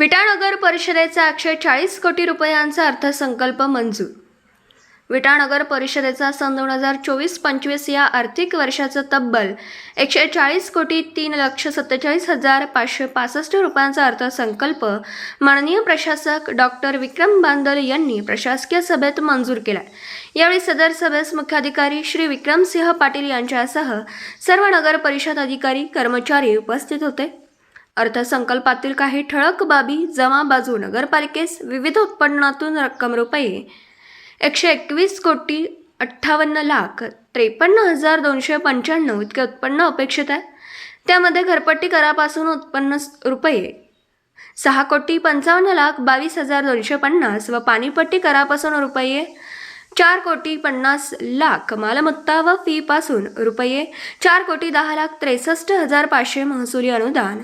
विटा नगर परिषदेचा 140 कोटी रुपयांचा अर्थसंकल्प मंजूर। विटा नगर परिषदेचा सन 2024-25 या आर्थिक वर्षाचा तब्बल 140 कोटी 3,47,565 रुपयांचा अर्थसंकल्प माननीय प्रशासक डॉक्टर विक्रम बांदल यांनी प्रशासकीय सभेत मंजूर केला। यावेळी सदर सभेस मुख्याधिकारी श्री विक्रमसिंह पाटील यांच्यासह सर्व नगर परिषद अधिकारी कर्मचारी उपस्थित होते। अर्थसंकल्पातील काही ठळक बाबी जमा बाजू नगरपालिकेस विविध उत्पन्नातून रक्कम रुपये 121 कोटी 58,53,295 इतके उत्पन्न अपेक्षित आहे। त्यामध्ये घरपट्टी करापासून उत्पन्न रुपये 6 कोटी 55,22,250 व पाणीपट्टी करापासून रुपये 4 कोटी 50 लाख, मालमत्ता व फी पासून रुपये 4 कोटी 10,63,500 महसुली अनुदान,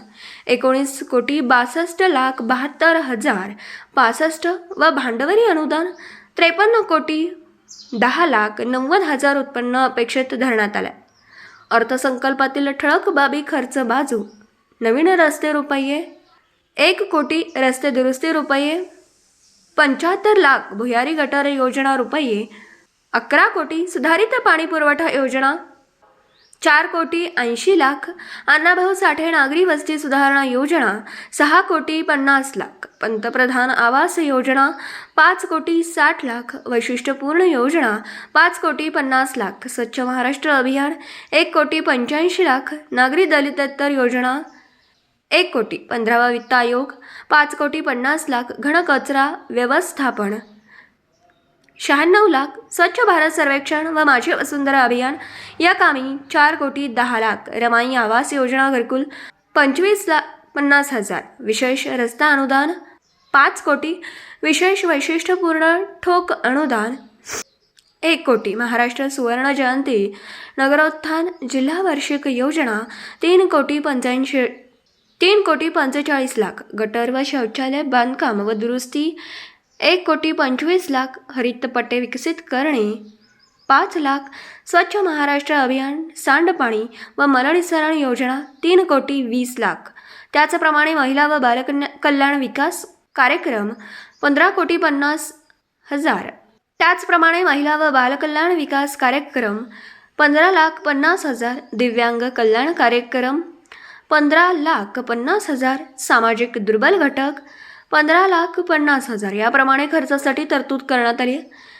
19 कोटी 62,72,065 व भांडवली अनुदान, 53 कोटी 10,90,000 उत्पन्न अपेक्षित धरण्यात आले। अर्थसंकल्पातील ठळक बाबी खर्च बाजू नवीन रस्ते रुपये 1 कोटी, रस्ते दुरुस्ती रुपये 75 लाख, भुयारी गटार योजना रुपये 11 कोटी, सुधारित पाणी पुरवठा योजना 4 कोटी 80 लाख, अण्णाभाऊ साठे नागरी वस्ती सुधारणा योजना 6 कोटी 50 लाख, पंतप्रधान आवास योजना 5 कोटी 60 लाख, वैशिष्ट्यपूर्ण योजना 5 कोटी 50 लाख, स्वच्छ महाराष्ट्र अभियान 1 कोटी 85 लाख, नागरी दलितोत्तर योजना 1 कोटी, 15वा वित्त आयोग 5 कोटी 50 लाख, घन कचरा व्यवस्थापन 96 लाख, स्वच्छ भारत सर्वेक्षण व माझी वसुंधरा अभियान या कामी 4 कोटी 10 लाख, रमाई आवास योजना घरकुल 25,50,000, विशेष रस्ता अनुदान 5 कोटी, विशेष वैशिष्ट्यपूर्ण ठोक अनुदान 1 कोटी, महाराष्ट्र सुवर्ण जयंती नगरोत्थान जिल्हा वार्षिक योजना 3 कोटी 45 लाख, गटर व शौचालय बांधकाम व दुरुस्ती 1 कोटी 25 लाख, हरित पट्टे विकसित करणे 5 लाख, स्वच्छ महाराष्ट्र अभियान सांडपाणी व मलनिःसरण योजना 3 कोटी 20 लाख, त्याचप्रमाणे महिला व बालकल्याण विकास कार्यक्रम 15 कोटी 50,000, त्याचप्रमाणे महिला व बालकल्याण विकास कार्यक्रम 15,50,000, दिव्यांग कल्याण कार्यक्रम 15,50,000, सामाजिक दुर्बल घटक 15,50,000 याप्रमाणे खर्चासाठी तरतूद करण्यात आली आहे।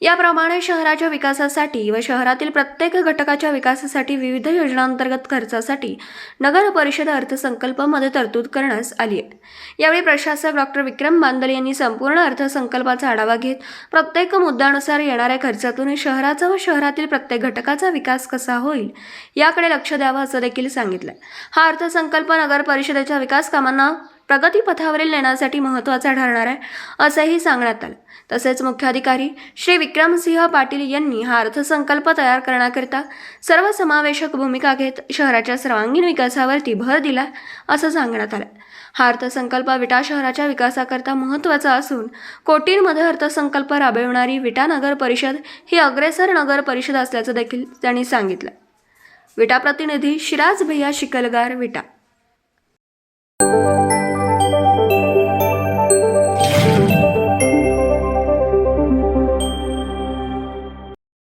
याप्रमाणे शहराच्या विकासासाठी व शहरातील प्रत्येक घटकाच्या विकासासाठी विविध योजनांतर्गत खर्चासाठी नगर परिषद अर्थसंकल्पामध्ये तरतूद करण्यास आली आहे। यावेळी प्रशासक डॉक्टर विक्रम बांदल यांनी संपूर्ण अर्थसंकल्पाचा आढावा घेत प्रत्येक मुद्द्यानुसार येणाऱ्या खर्चातून शहराचा व शहरातील प्रत्येक घटकाचा विकास कसा होईल याकडे लक्ष द्यावं असं देखील सांगितलं। हा अर्थसंकल्प नगर परिषदेच्या विकास कामांना प्रगतीपथावरील नेण्यासाठी महत्त्वाचा ठरणार आहे असंही सांगण्यात आलं। तसेच मुख्याधिकारी श्री विक्रमसिंह पाटील यांनी हा अर्थसंकल्प तयार करण्याकरिता सर्वसमावेशक भूमिका घेत शहराच्या सर्वांगीण विकासावरती भर दिला असं सांगण्यात आलं। हा अर्थसंकल्प विटा शहराच्या विकासाकरता महत्त्वाचा असून कोटींमध्ये अर्थसंकल्प राबविणारी विटा नगर परिषद ही अग्रेसर नगर परिषद असल्याचं देखील त्यांनी सांगितलं। विटा प्रतिनिधी शिराज भैया शिकलगार, विटा।